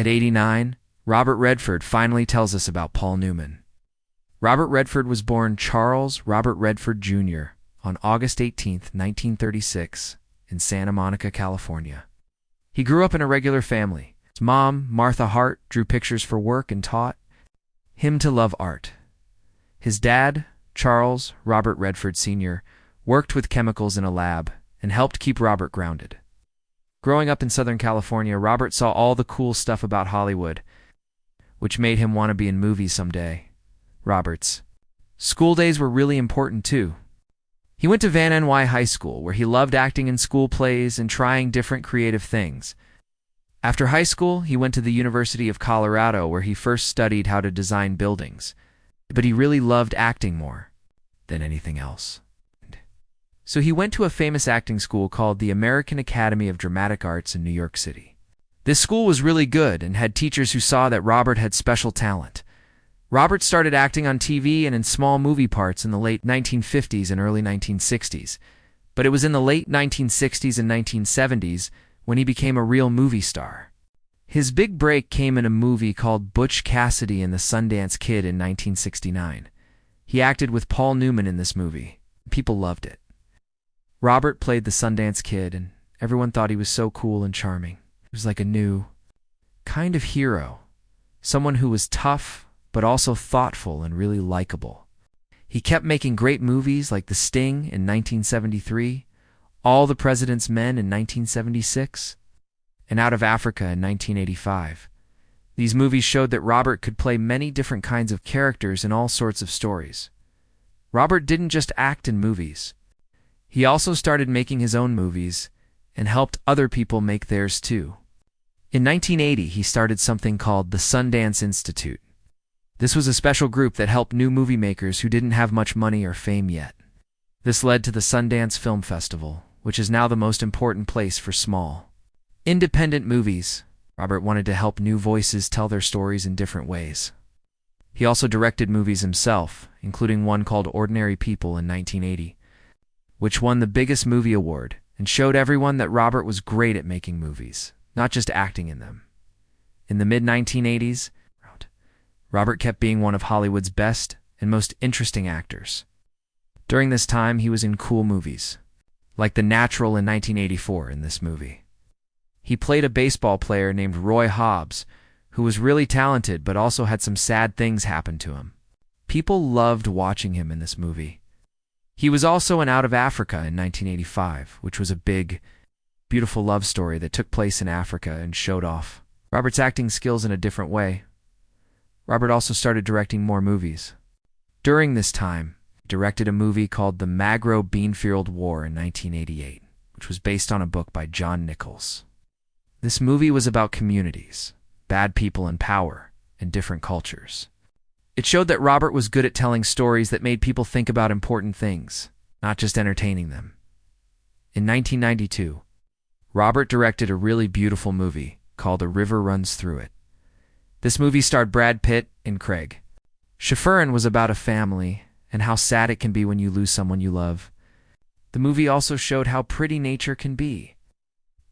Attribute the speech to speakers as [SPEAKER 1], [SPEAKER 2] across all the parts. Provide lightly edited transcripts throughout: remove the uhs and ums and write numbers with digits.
[SPEAKER 1] At 89, Robert Redford finally tells us about Paul Newman. Robert Redford was born Charles Robert Redford Jr. on August 18, 1936, in Santa Monica, California. He grew up in a regular family. His mom, Martha Hart, drew pictures for work and taught him to love art. His dad, Charles Robert Redford Sr., worked with chemicals in a lab and helped keep Robert grounded. Growing up in Southern California, Robert saw all the cool stuff about Hollywood, which made him want to be in movies someday. Robert's school days were really important too. He went to Van Nuys High School, where he loved acting in school plays and trying different creative things. After high school, he went to the University of Colorado, where he first studied how to design buildings. But he really loved acting more than anything else. So he went to a famous acting school called the American Academy of Dramatic Arts in New York City. This school was really good and had teachers who saw that Robert had special talent. Robert started acting on TV and in small movie parts in the late 1950s and early 1960s, but it was in the late 1960s and 1970s when he became a real movie star. His big break came in a movie called Butch Cassidy and the Sundance Kid in 1969. He acted with Paul Newman in this movie. People loved it. Robert played the Sundance Kid, and everyone thought he was so cool and charming. He was like a new kind of hero, someone who was tough, but also thoughtful and really likable. He kept making great movies like The Sting in 1973, All the President's Men in 1976, and Out of Africa in 1985. These movies showed that Robert could play many different kinds of characters in all sorts of stories. Robert didn't just act in movies. He also started making his own movies and helped other people make theirs too. In 1980, he started something called the Sundance Institute. This was a special group that helped new movie makers who didn't have much money or fame yet. This led to the Sundance Film Festival, which is now the most important place for small, independent movies. Robert wanted to help new voices tell their stories in different ways. He also directed movies himself, including one called Ordinary People in 1980, which won the biggest movie award and showed everyone that Robert was great at making movies, not just acting in them. In the mid-1980s, Robert kept being one of Hollywood's best and most interesting actors. During this time, he was in cool movies, like The Natural in 1984 in this movie. He played a baseball player named Roy Hobbs, who was really talented but also had some sad things happen to him. People loved watching him in this movie. He was also in Out of Africa in 1985, which was a big, beautiful love story that took place in Africa and showed off Robert's acting skills in a different way. Robert also started directing more movies. During this time, he directed a movie called The Magro Beanfield War in 1988, which was based on a book by John Nichols. This movie was about communities, bad people in power, and different cultures. It showed that Robert was good at telling stories that made people think about important things, not just entertaining them. In 1992, Robert directed a really beautiful movie called A River Runs Through It. This movie starred Brad Pitt and Craig. Schifrin was about a family and how sad it can be when you lose someone you love. The movie also showed how pretty nature can be.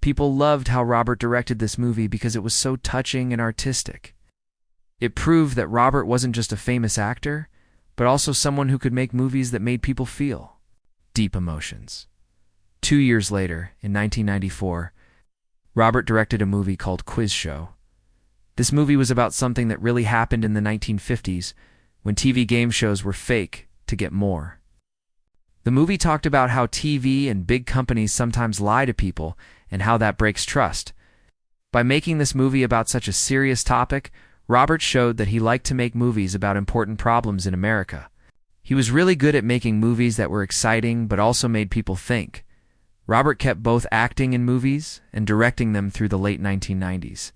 [SPEAKER 1] People loved how Robert directed this movie because it was so touching and artistic. It proved that Robert wasn't just a famous actor, but also someone who could make movies that made people feel deep emotions. 2 years later, in 1994, Robert directed a movie called Quiz Show. This movie was about something that really happened in the 1950s when TV game shows were fake to get more. The movie talked about how TV and big companies sometimes lie to people and how that breaks trust. By making this movie about such a serious topic, Robert showed that he liked to make movies about important problems in America. He was really good at making movies that were exciting but also made people think. Robert kept both acting in movies and directing them through the late 1990s.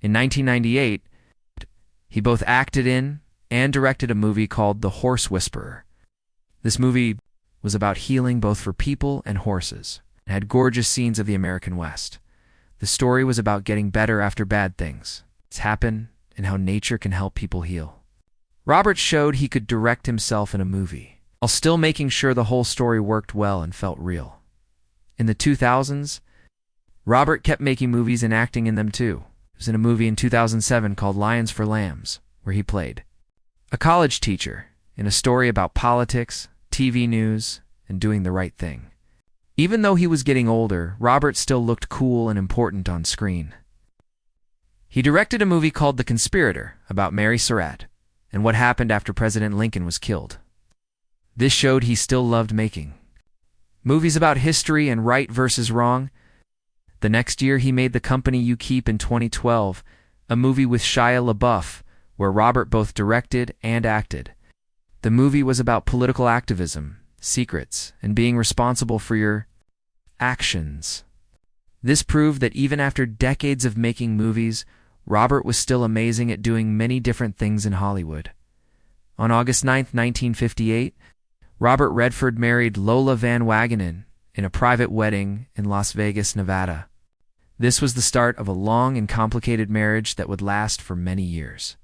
[SPEAKER 1] In 1998, he both acted in and directed a movie called The Horse Whisperer. This movie was about healing both for people and horses, and had gorgeous scenes of the American West. The story was about getting better after bad things happen and how nature can help people heal. Robert showed he could direct himself in a movie, while still making sure the whole story worked well and felt real. In the 2000s, Robert kept making movies and acting in them too. He was in a movie in 2007 called Lions for Lambs, where he played a college teacher in a story about politics, TV news, and doing the right thing. Even though he was getting older, Robert still looked cool and important on screen. He directed a movie called The Conspirator about Mary Surratt and what happened after President Lincoln was killed. This showed he still loved making movies about history and right versus wrong. The next year, he made The Company You Keep in 2012, a movie with Shia LaBeouf, where Robert both directed and acted. The movie was about political activism, secrets, and being responsible for your actions. This proved that even after decades of making movies, Robert was still amazing at doing many different things in Hollywood. On August 9, 1958, Robert Redford married Lola Van Wagenen in a private wedding in Las Vegas, Nevada. This was the start of a long and complicated marriage that would last for many years.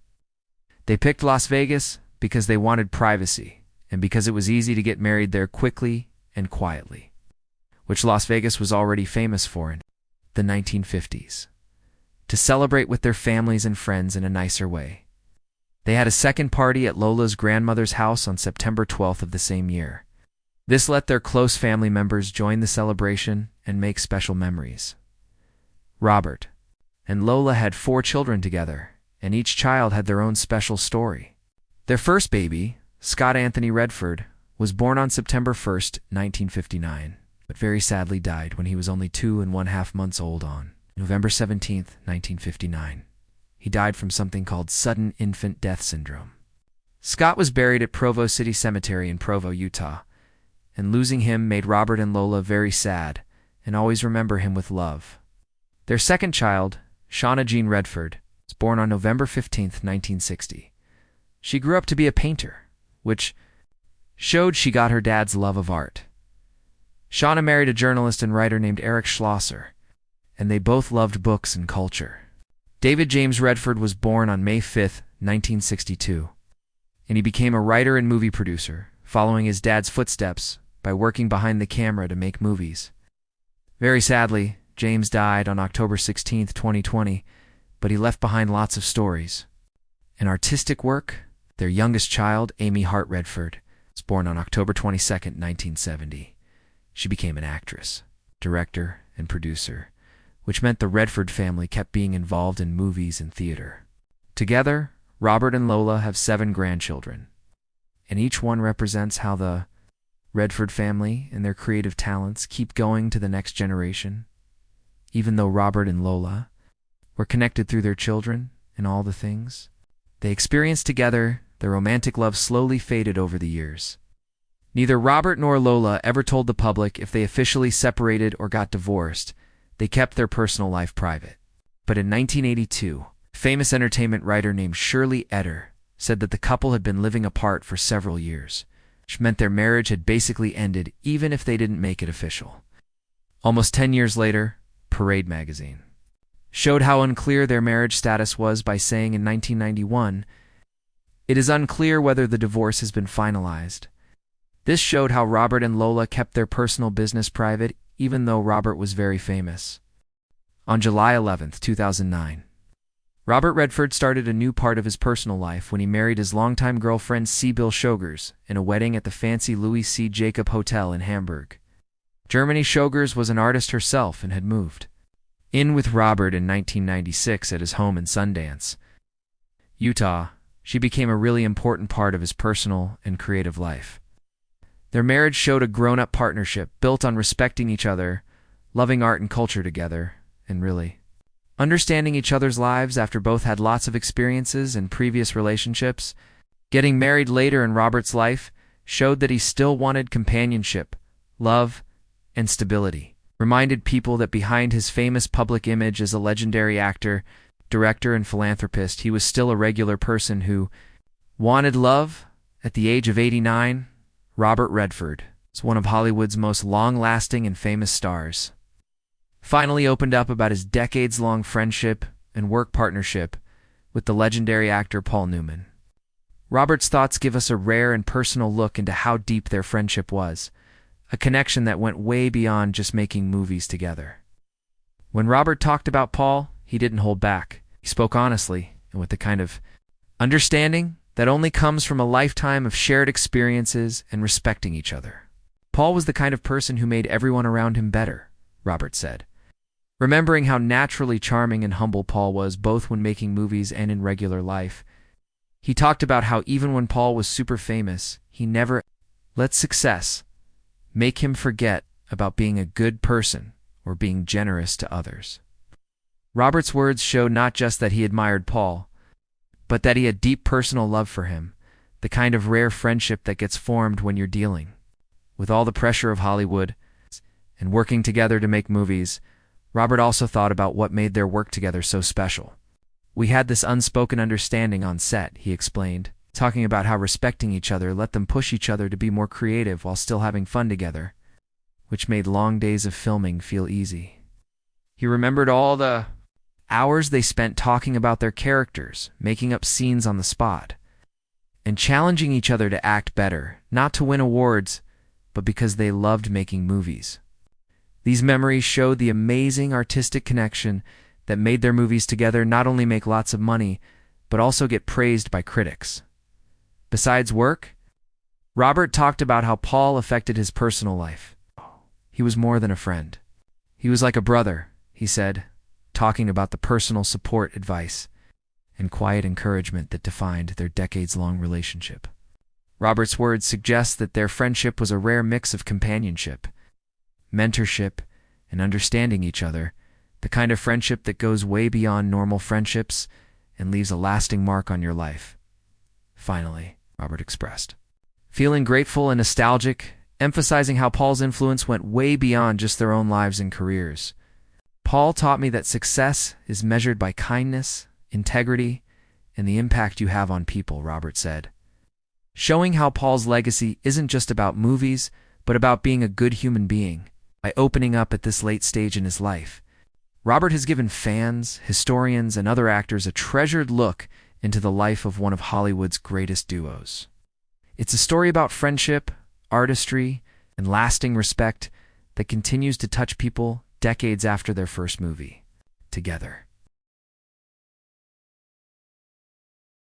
[SPEAKER 1] They picked Las Vegas because they wanted privacy and because it was easy to get married there quickly and quietly, which Las Vegas was already famous for in the 1950s. To celebrate with their families and friends in a nicer way. They had a second party at Lola's grandmother's house on September 12th of the same year. This let their close family members join the celebration and make special memories. Robert and Lola had 4 children together, and each child had their own special story. Their first baby, Scott Anthony Redford, was born on September 1st, 1959, but very sadly died when he was only 2½ months old on November 17th, 1959. He died from something called sudden infant death syndrome. Scott was buried at Provo City Cemetery in Provo, Utah, and losing him made Robert and Lola very sad and always remember him with love. Their second child, Shauna Jean Redford, was born on November 15th, 1960. She grew up to be a painter, which showed she got her dad's love of art. Shauna married a journalist and writer named Eric Schlosser, and they both loved books and culture. David James Redford was born on May 5th, 1962, and he became a writer and movie producer, following his dad's footsteps by working behind the camera to make movies. Very sadly, James died on October 16th, 2020, but he left behind lots of stories. In artistic work, their youngest child, Amy Hart Redford, was born on October 22nd, 1970. She became an actress, director, and producer, which meant the Redford family kept being involved in movies and theater. Together, Robert and Lola have 7 grandchildren, and each one represents how the Redford family and their creative talents keep going to the next generation. Even though Robert and Lola were connected through their children and all the things they experienced together, their romantic love slowly faded over the years. Neither Robert nor Lola ever told the public if they officially separated or got divorced. They kept their personal life private. But in 1982, a famous entertainment writer named Shirley Eder said that the couple had been living apart for several years, which meant their marriage had basically ended even if they didn't make it official. Almost 10 years later, Parade magazine showed how unclear their marriage status was by saying in 1991, "It is unclear whether the divorce has been finalized." This showed how Robert and Lola kept their personal business private even though Robert was very famous. On July 11th, 2009, Robert Redford started a new part of his personal life when he married his longtime girlfriend Sybil Schogers in a wedding at the fancy Louis C. Jacob Hotel in Hamburg, Germany. Schogers was an artist herself and had moved in with Robert in 1996 at his home in Sundance, Utah. She became a really important part of his personal and creative life. Their marriage showed a grown-up partnership built on respecting each other, loving art and culture together, and really understanding each other's lives after both had lots of experiences in previous relationships. Getting married later in Robert's life showed that he still wanted companionship, love, and stability. Reminded people that behind his famous public image as a legendary actor, director, and philanthropist, he was still a regular person who wanted love. At the age of 89, Robert Redford is one of Hollywood's most long-lasting and famous stars. Finally opened up about his decades-long friendship and work partnership with the legendary actor Paul Newman. Robert's thoughts give us a rare and personal look into how deep their friendship was, a connection that went way beyond just making movies together. When Robert talked about Paul, he didn't hold back. He spoke honestly and with the kind of understanding that only comes from a lifetime of shared experiences and respecting each other. Paul was the kind of person who made everyone around him better, Robert said. Remembering how naturally charming and humble Paul was both when making movies and in regular life, he talked about how even when Paul was super famous, he never let success make him forget about being a good person or being generous to others. Robert's words showed not just that he admired Paul, but that he had deep personal love for him, the kind of rare friendship that gets formed when you're dealing with all the pressure of Hollywood and working together to make movies. Robert also thought about what made their work together so special. We had this unspoken understanding on set, he explained, talking about how respecting each other let them push each other to be more creative while still having fun together, which made long days of filming feel easy. He remembered all the hours they spent talking about their characters, making up scenes on the spot, and challenging each other to act better, not to win awards, but because they loved making movies. These memories showed the amazing artistic connection that made their movies together not only make lots of money, but also get praised by critics. Besides work, Robert talked about how Paul affected his personal life. He was more than a friend. He was like a brother, he said, talking about the personal support, advice, and quiet encouragement that defined their decades-long relationship. Robert's words suggest that their friendship was a rare mix of companionship, mentorship, and understanding each other, the kind of friendship that goes way beyond normal friendships and leaves a lasting mark on your life. Finally, Robert expressed, feeling grateful and nostalgic, emphasizing how Paul's influence went way beyond just their own lives and careers. Paul taught me that success is measured by kindness, integrity, and the impact you have on people, Robert said, showing how Paul's legacy isn't just about movies, but about being a good human being. By opening up at this late stage in his life, Robert has given fans, historians, and other actors a treasured look into the life of one of Hollywood's greatest duos. It's a story about friendship, artistry, and lasting respect that continues to touch people decades after their first movie together.